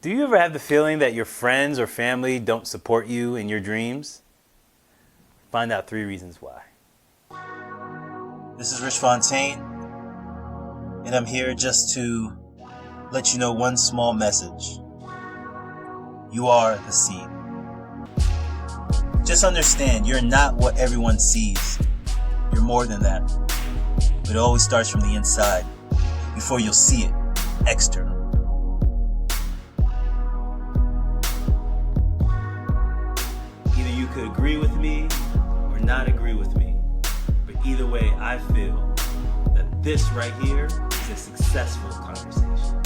Do you ever have the feeling that your friends or family don't support you in your dreams? Find out 3 reasons why. This is Rich Fontaine, and I'm here just to let you know one small message. You are the seed. Just understand, you're not what everyone sees. You're more than that. But it always starts from the inside before you'll see it external. Either you could agree with me or not agree with me. But either way, I feel that this right here is a successful conversation.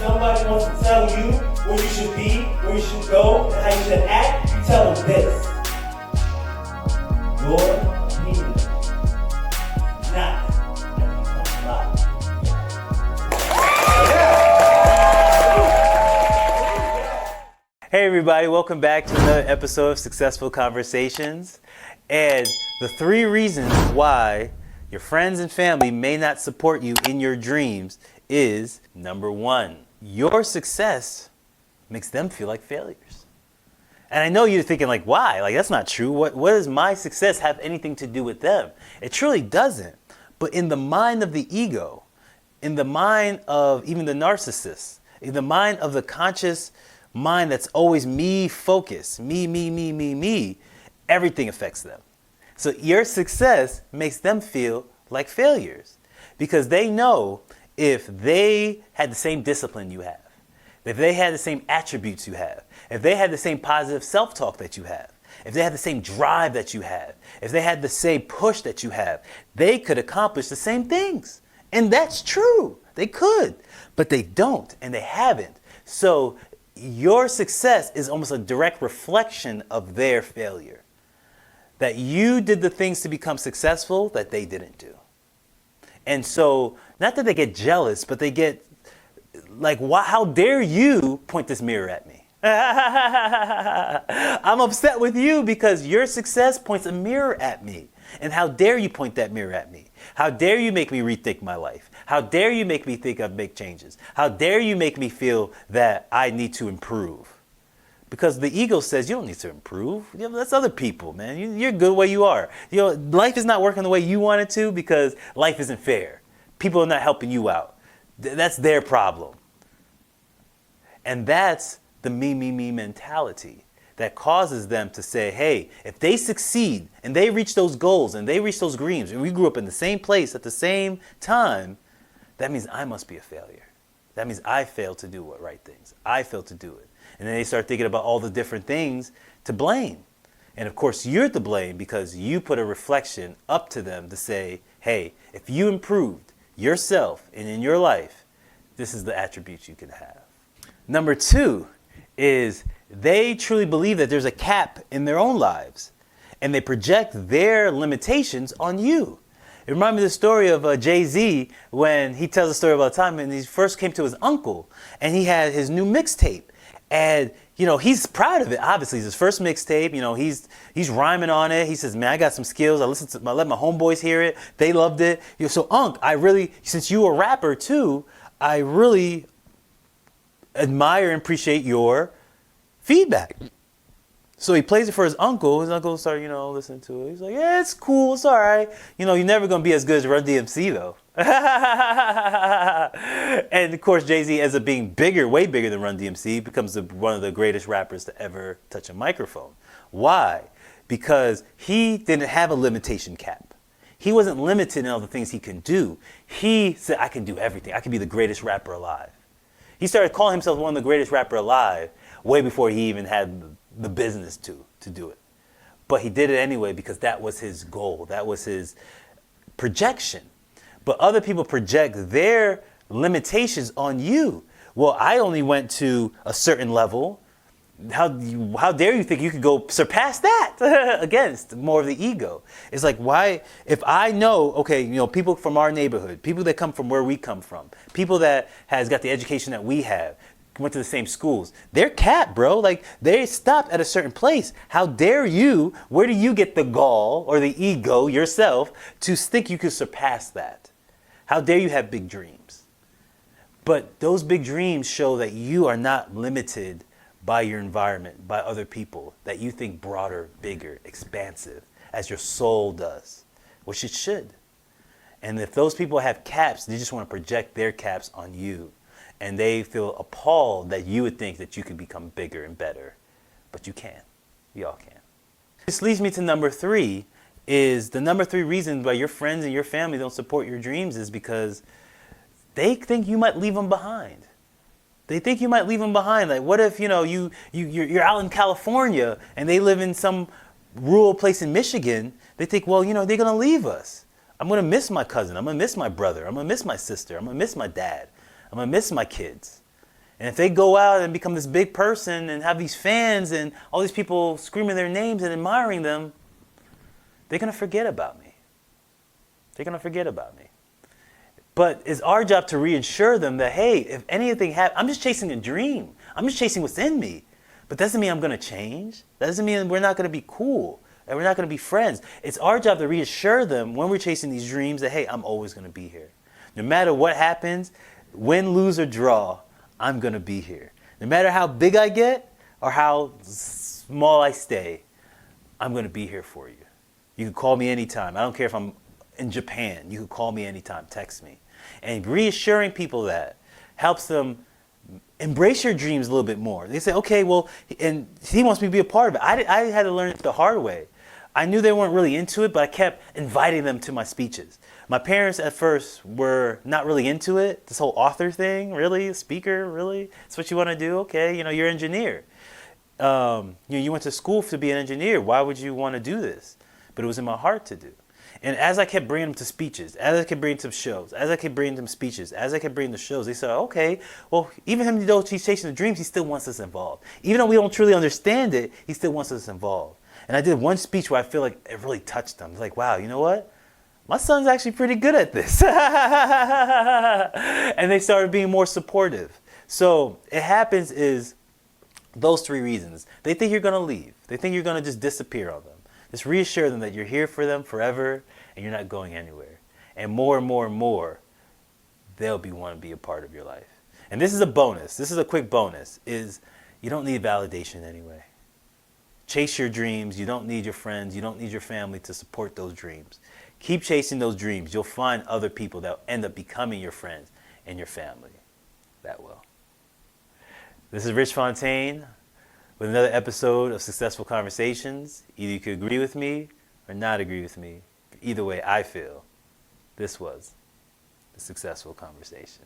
Somebody wants to tell you where you should be, where you should go, and how you should act, you tell them this. Your opinion is not Hey everybody, welcome back to another episode of Successful Conversations. And the 3 reasons why your friends and family may not support you in your dreams is, number 1, your success makes them feel like failures. And I know you're thinking like, why? Like, that's not true. What does my success have anything to do with them? It truly doesn't. But in the mind of the ego, in the mind of even the narcissist, in the mind of the conscious mind that's always me focused, me, everything affects them. So your success makes them feel like failures because they know if they had the same discipline you have, if they had the same attributes you have, if they had the same positive self-talk that you have, if they had the same drive that you have, if they had the same push that you have, they could accomplish the same things. And that's true. They could, but they don't and they haven't. So your success is almost a direct reflection of their failure. That you did the things to become successful that they didn't do. And so, not that they get jealous, but they get like, how dare you point this mirror at me? I'm upset with you because your success points a mirror at me. And how dare you point that mirror at me? How dare you make me rethink my life? How dare you make me think I'd make changes? How dare you make me feel that I need to improve? Because the ego says you don't need to improve. That's other people, man. You're good the way you are. Life is not working the way you want it to because life isn't fair. People are not helping you out. That's their problem. And that's the me mentality that causes them to say, hey, if they succeed and they reach those goals and they reach those dreams and we grew up in the same place at the same time, that means I must be a failure. That means I failed to do the right things. I failed to do it. And then they start thinking about all the different things to blame. And of course, you're to blame because you put a reflection up to them to say, hey, if you improved yourself and in your life, this is the attributes you can have. Number 2 is they truly believe that there's a cap in their own lives and they project their limitations on you. It reminds me of the story of Jay-Z when he tells a story about a time when he first came to his uncle and he had his new mixtape. And, he's proud of it. Obviously, it's his first mixtape. He's rhyming on it. He says, man, I got some skills. I let my homeboys hear it. They loved it. So, Unc, since you a rapper too, I really admire and appreciate your feedback. So he plays it for his uncle. His uncle started, listening to it. He's like, yeah, it's cool. It's all right. You're never going to be as good as Run DMC, though. And, of course, Jay-Z ends up being way bigger than Run DMC, becomes one of the greatest rappers to ever touch a microphone. Why? Because he didn't have a limitation cap. He wasn't limited in all the things he can do. He said, I can do everything. I can be the greatest rapper alive. He started calling himself one of the greatest rapper alive way before he even had the business to do it. But he did it anyway because that was his goal. That was his projection. But other people project their limitations on you. Well, I only went to a certain level. how dare you think you could go surpass that? Against more of the ego. It's like, why, if I know, okay, people from our neighborhood, people that come from where we come from, people that has got the education that we have, went to the same schools, they're capped, bro. Like, they stopped at a certain place. How dare you, where do you get the gall or the ego yourself to think you could surpass that? How dare you have big dreams? But those big dreams show that you are not limited by your environment, by other people, that you think broader, bigger, expansive, as your soul does, which it should. And if those people have caps, they just want to project their caps on you. And they feel appalled that you would think that you could become bigger and better. But you can. We all can. This leads me to number 3, is the number 3 reason why your friends and your family don't support your dreams is because they think you might leave them behind. They think you might leave them behind. Like, what if, you're out in California and they live in some rural place in Michigan? They think, well, they're going to leave us. I'm going to miss my cousin. I'm going to miss my brother. I'm going to miss my sister. I'm going to miss my dad. I'm going to miss my kids. And if they go out and become this big person and have these fans and all these people screaming their names and admiring them, they're going to forget about me. They're going to forget about me. But it's our job to reassure them that, hey, if anything happens, I'm just chasing a dream. I'm just chasing what's in me. But that doesn't mean I'm going to change. That doesn't mean we're not going to be cool and we're not going to be friends. It's our job to reassure them when we're chasing these dreams that, hey, I'm always going to be here. No matter what happens, win, lose, or draw, I'm going to be here. No matter how big I get or how small I stay, I'm going to be here for you. You can call me anytime. I don't care if I'm in Japan. You can call me anytime. Text me. And reassuring people that helps them embrace your dreams a little bit more. They say, okay, well, and he wants me to be a part of it. I had to learn it the hard way. I knew they weren't really into it, but I kept inviting them to my speeches. My parents at first were not really into it. This whole author thing, really? A speaker, really? That's what you want to do? Okay, you're an engineer. You went to school to be an engineer. Why would you want to do this? But it was in my heart to do. And as I kept bringing them to speeches, as I kept bringing them to shows, as I kept bringing them speeches, as I kept bringing them to shows, they said, okay, well, even though he's chasing the dreams, he still wants us involved. Even though we don't truly understand it, he still wants us involved. And I did one speech where I feel like it really touched them. It's like, wow, you know what? My son's actually pretty good at this. And they started being more supportive. So it happens is those 3 reasons. They think you're going to leave. They think you're going to just disappear on them. Just reassure them that you're here for them forever and you're not going anywhere. And more, they'll want to be a part of your life. And this is a bonus. This is a quick bonus, is you don't need validation anyway. Chase your dreams. You don't need your friends. You don't need your family to support those dreams. Keep chasing those dreams. You'll find other people that will end up becoming your friends and your family. That will. This is Rich Fontaine with another episode of Successful Conversations. Either you could agree with me or not agree with me. Either way, I feel this was the Successful Conversation.